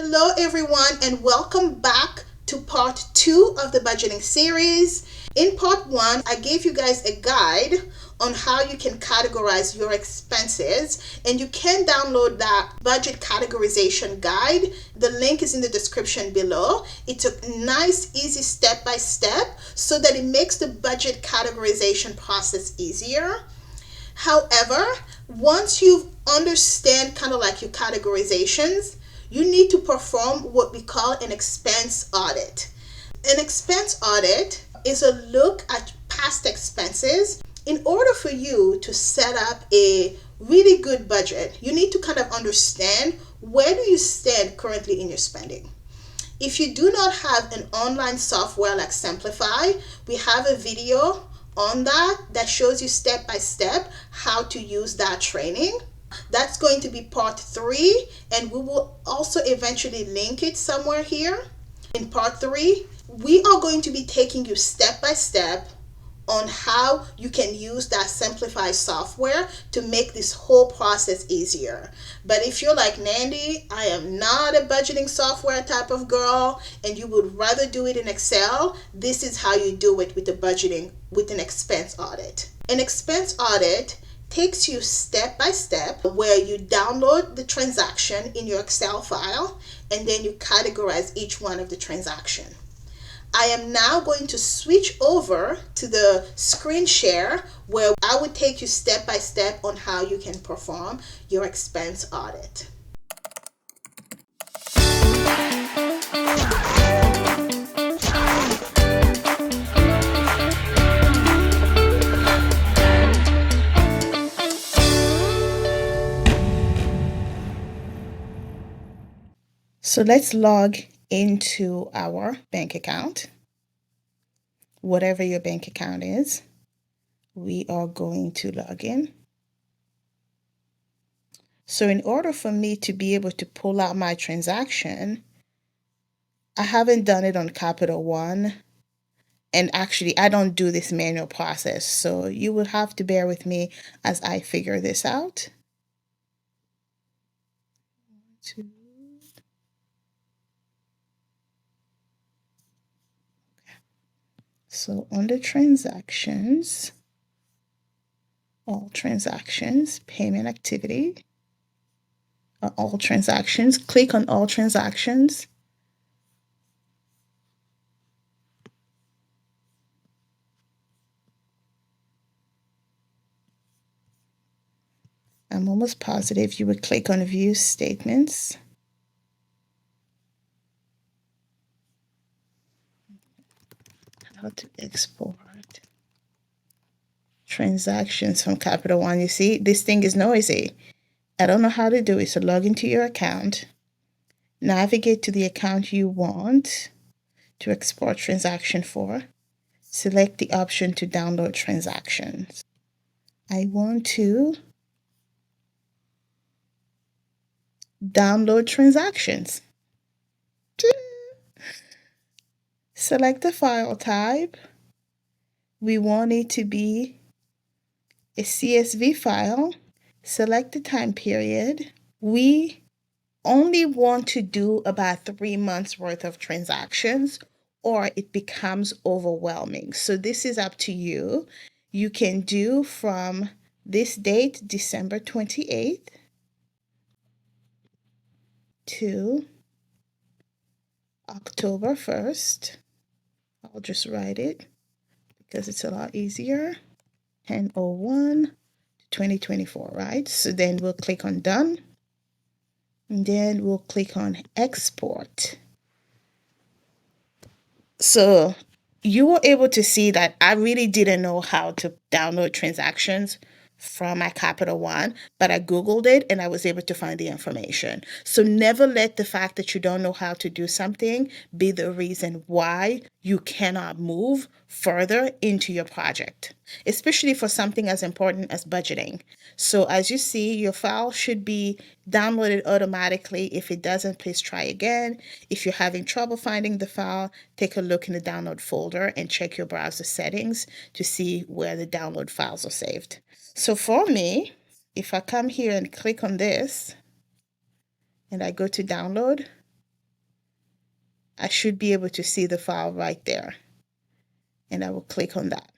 Hello everyone and welcome back to part 2 of the budgeting series. In part 1, I gave you guys a guide on how you can categorize your expenses, and you can download that budget categorization guide. The link is in the description below. It's a nice, easy step-by-step so that it makes the budget categorization process easier. However, once you understand kind of like your categorizations, you need to perform what we call an expense audit. An expense audit is a look at past expenses. In order for you to set up a really good budget, you need to kind of understand where do you stand currently in your spending. If you do not have an online software like Simplify, we have a video on that shows you step by step how to use that training. That's going to be part 3, and we will also eventually link it somewhere here. In part 3, we are going to be taking you step by step on how you can use that Simplify software to make this whole process easier. But if you're like Nandy, I am not a budgeting software type of girl, and you would rather do it in Excel, this is how you do it with the budgeting with an expense audit. An expense audit takes you step by step where you download the transaction in your Excel file and then you categorize each one of the transaction. I am now going to switch over to the screen share where I would take you step by step on how you can perform your expense audit. So let's log into our bank account. Whatever your bank account is, we are going to log in. So in order for me to be able to pull out my transaction, I haven't done it on Capital One. And actually, I don't do this manual process. So you would have to bear with me as I figure this out. So under transactions, all transactions, payment activity, all transactions, click on all transactions. I'm almost positive you would click on view statements. How to export transactions from Capital One. You see, this thing is noisy. I don't know how to do it. So log into your account, navigate to the account you want to export transaction for, select the option to download transactions. I want to download transactions. Select the file type. We want it to be a CSV file. Select the time period. We only want to do about 3 months worth of transactions, or it becomes overwhelming. So this is up to you. You can do from this date, December 28th, to October 1st. I'll just write it because it's a lot easier. 10/01 2024, right? So then we'll click on done. And then we'll click on export. So you were able to see that I really didn't know how to download transactions from my Capital One, but I Googled it and I was able to find the information. So never let the fact that you don't know how to do something be the reason why you cannot move further into your project, especially for something as important as budgeting. So as you see, your file should be downloaded automatically. If it doesn't, please try again. If you're having trouble finding the file, take a look in the download folder and check your browser settings to see where the download files are saved. So for me, if I come here and click on this and I go to download, I should be able to see the file right there. And I will click on that.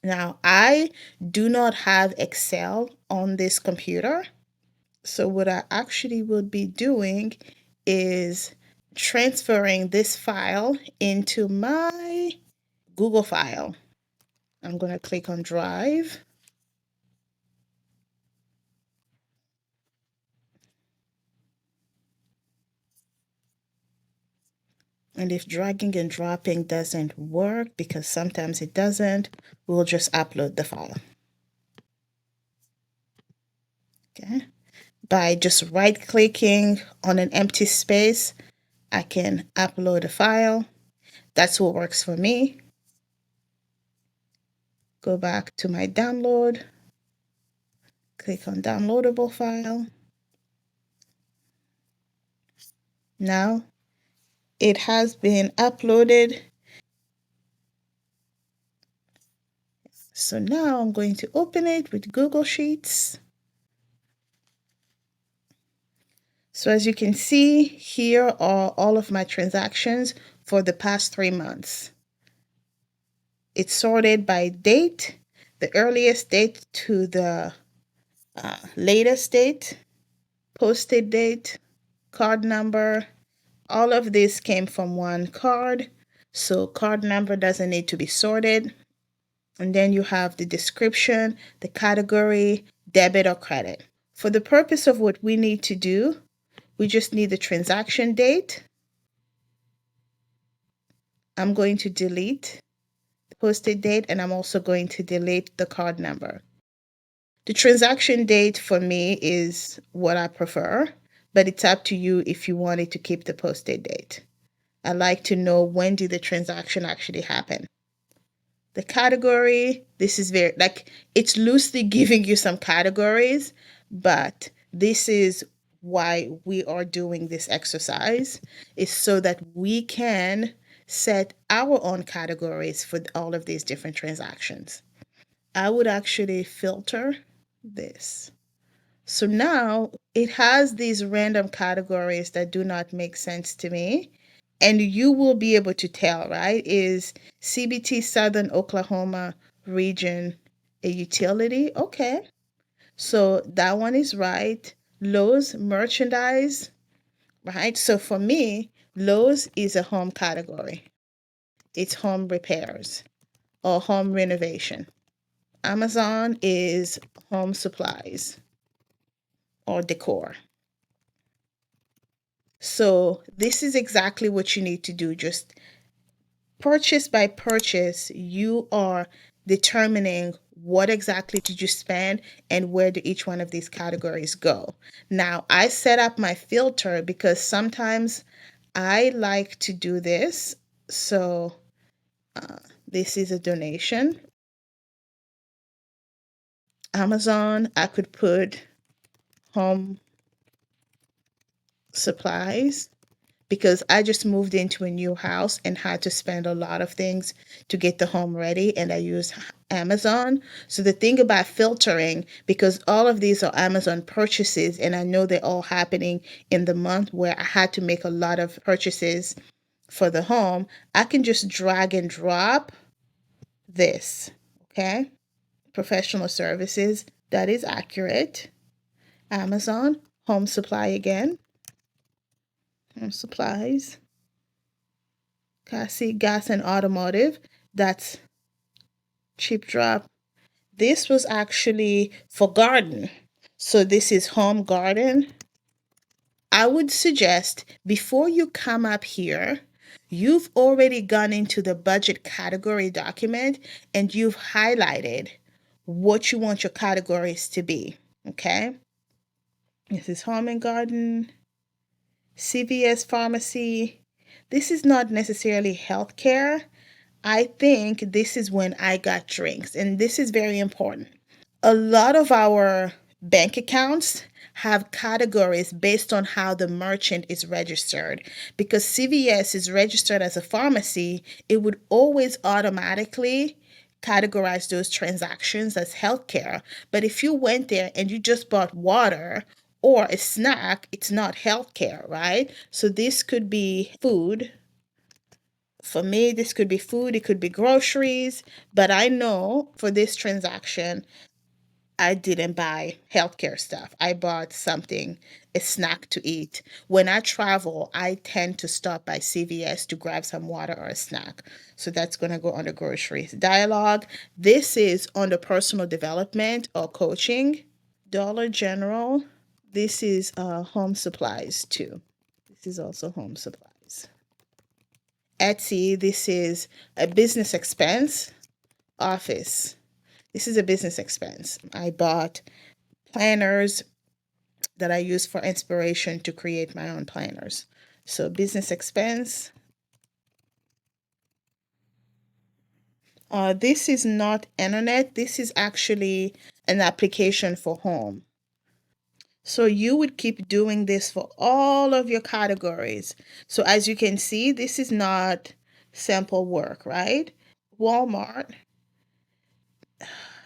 Now, I do not have Excel on this computer. So what I actually will be doing is transferring this file into my Google file. I'm going to click on Drive. And if dragging and dropping doesn't work, because sometimes it doesn't, we'll just upload the file. Okay. By just right-clicking on an empty space, I can upload a file. That's what works for me. Go back to my download, click on downloadable file. Now it has been uploaded. So now I'm going to open it with Google Sheets. So as you can see, here are all of my transactions for the past 3 months. It's sorted by date, the earliest date to the latest date, posted date, card number. All of this came from one card, so card number doesn't need to be sorted. And then you have the description, the category, debit or credit. For the purpose of what we need to do, we just need the transaction date. I'm going to delete the posted date, and I'm also going to delete the card number. The transaction date for me is what I prefer, but it's up to you if you wanted to keep the posted date. I like to know when did the transaction actually happen. The category, this is very, it's loosely giving you some categories, but this is why we are doing this exercise, is so that we can set our own categories for all of these different transactions. I would actually filter this. So now it has these random categories that do not make sense to me. And you will be able to tell, right? Is CBT Southern Oklahoma region a utility? Okay. So that one is right. Lowe's merchandise, right? So for me, Lowe's is a home category. It's home repairs or home renovation. Amazon is home supplies or decor. So this is exactly what you need to do. Just purchase by purchase, you are determining what exactly did you spend and where do each one of these categories go. Now, I set up my filter because sometimes I like to do this. So this is a donation. Amazon, I could put home supplies because I just moved into a new house and had to spend a lot of things to get the home ready, and I use Amazon. So the thing about filtering, because all of these are Amazon purchases and I know they're all happening in the month where I had to make a lot of purchases for the home, I can just drag and drop this, okay? Professional services, that is accurate. Amazon, home supply again. Home supplies. See, gas and automotive, that's cheap drop. This was actually for garden. So this is home garden. I would suggest before you come up here, you've already gone into the budget category document and you've highlighted what you want your categories to be. Okay. This is home and garden, CVS pharmacy. This is not necessarily healthcare. I think this is when I got drinks, and this is very important. A lot of our bank accounts have categories based on how the merchant is registered. Because CVS is registered as a pharmacy, it would always automatically categorize those transactions as healthcare. But if you went there and you just bought water or a snack, it's not healthcare, right? So this could be food, For me, this could be food, it could be groceries, but I know for this transaction, I didn't buy healthcare stuff. I bought something, a snack to eat. When I travel, I tend to stop by CVS to grab some water or a snack. So that's going to go under groceries. Dialogue, this is under personal development or coaching. Dollar General, this is home supplies too. This is also home supplies. Etsy, this is a business expense. Office, this is a business expense. I bought planners that I use for inspiration to create my own planners. So business expense. This is not internet. This is actually an application for home. So you would keep doing this for all of your categories. So as you can see, this is not sample work, right? Walmart.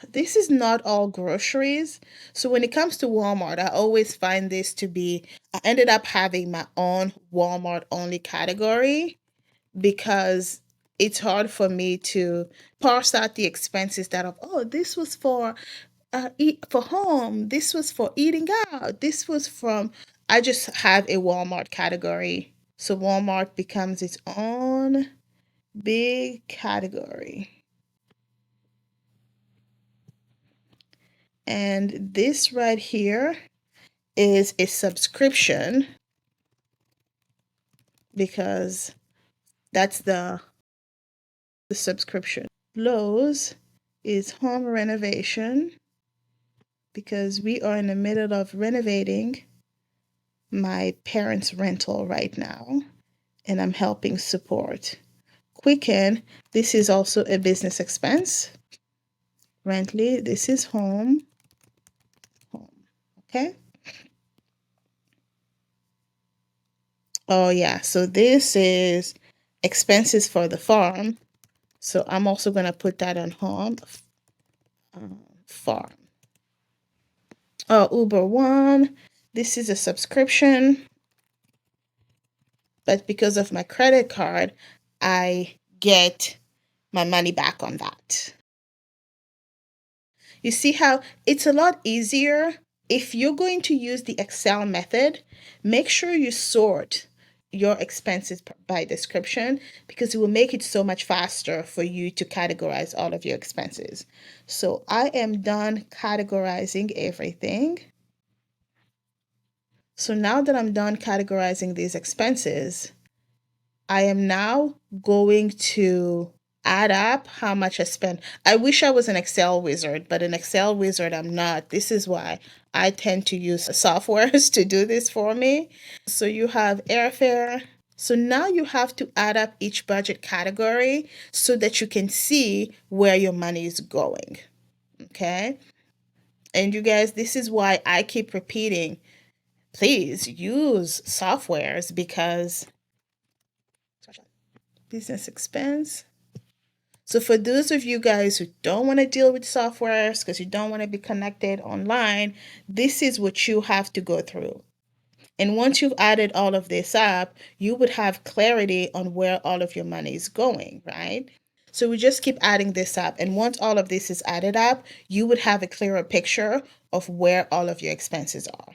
This is not all groceries. So when it comes to Walmart, I always find this to be, I ended up having my own Walmart only category because it's hard for me to parse out the expenses that of, oh, this was for eat for home, this was for eating out, this was from, I just have a Walmart category. So Walmart becomes its own big category. And this right here is a subscription because that's the subscription. Lowe's is home renovation because we are in the middle of renovating my parents' rental right now and I'm helping support. Quicken, this is also a business expense. Rently, this is home. Okay. Oh yeah, so this is expenses for the farm. So I'm also going to put that on home. Farm. Oh, Uber One. This is a subscription. But because of my credit card, I get my money back on that. You see how it's a lot easier if you're going to use the Excel method, make sure you sort your expenses by description because it will make it so much faster for you to categorize all of your expenses. So I am done categorizing everything. So now that I'm done categorizing these expenses, I am now going to add up how much I spent. I wish I was an Excel wizard, but an Excel wizard I'm not. This is why I tend to use softwares to do this for me. So you have airfare. So now you have to add up each budget category so that you can see where your money is going. Okay? And you guys, this is why I keep repeating, please use softwares because business expense. So for those of you guys who don't want to deal with softwares because you don't want to be connected online, this is what you have to go through. And once you've added all of this up, you would have clarity on where all of your money is going, right? So we just keep adding this up. And once all of this is added up, you would have a clearer picture of where all of your expenses are.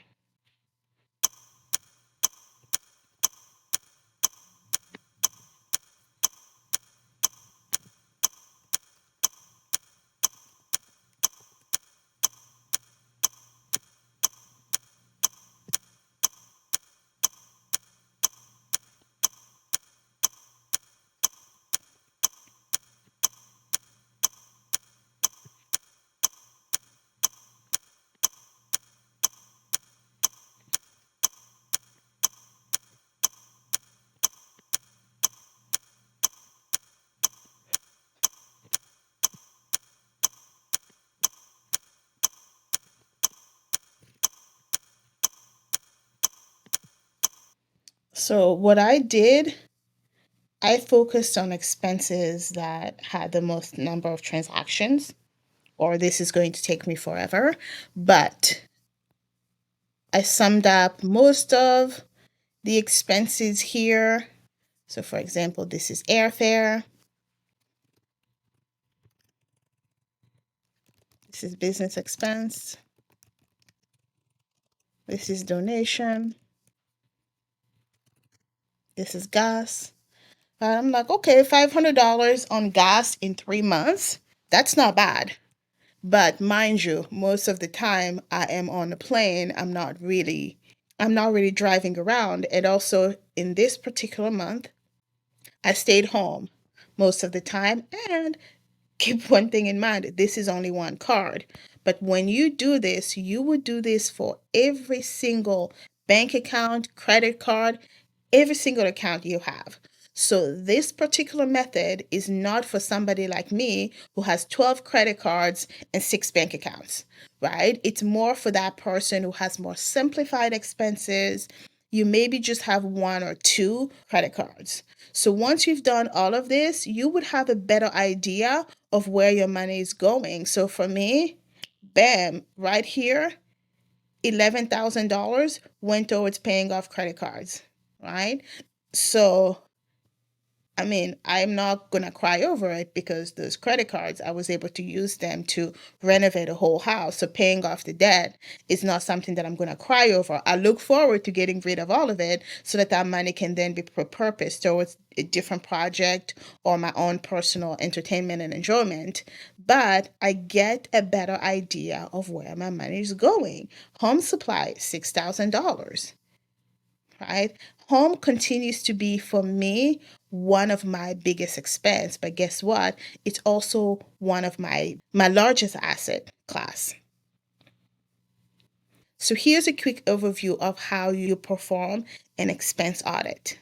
So what I did, I focused on expenses that had the most number of transactions, or this is going to take me forever, but I summed up most of the expenses here. So for example, this is airfare. This is business expense. This is donation. This is gas. I'm like, okay, $500 on gas in 3 months. That's not bad. But mind you, most of the time I am on a plane. I'm not really driving around. And also in this particular month, I stayed home most of the time. And keep one thing in mind, this is only one card. But when you do this, you would do this for every single bank account, credit card, every single account you have. So this particular method is not for somebody like me who has 12 credit cards and 6 bank accounts, right? It's more for that person who has more simplified expenses. You maybe just have 1 or 2 credit cards. So once you've done all of this, you would have a better idea of where your money is going. So for me, bam, right here, $11,000 went towards paying off credit cards, right? So I mean, I'm not going to cry over it because those credit cards, I was able to use them to renovate a whole house. So paying off the debt is not something that I'm going to cry over. I look forward to getting rid of all of it so that that money can then be repurposed towards a different project or my own personal entertainment and enjoyment. But I get a better idea of where my money is going. Home supply, $6,000. Right? Home continues to be for me one of my biggest expense, but guess what? It's also one of my largest asset class. So here's a quick overview of how you perform an expense audit.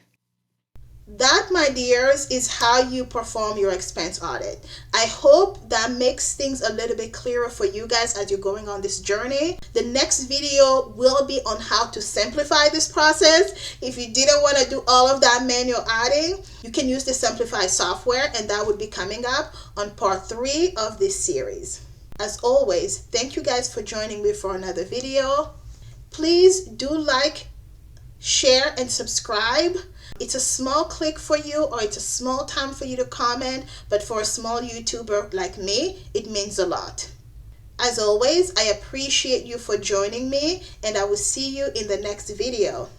That, my dears, is how you perform your expense audit. I hope that makes things a little bit clearer for you guys as you're going on this journey. The next video will be on how to simplify this process. If you didn't want to do all of that manual adding, you can use the Simplify software, and that would be coming up on part 3 of this series. As always, thank you guys for joining me for another video. Please do like, share, and subscribe. It's a small click for you, or it's a small time for you to comment, but for a small YouTuber like me, it means a lot. As always, I appreciate you for joining me, and I will see you in the next video.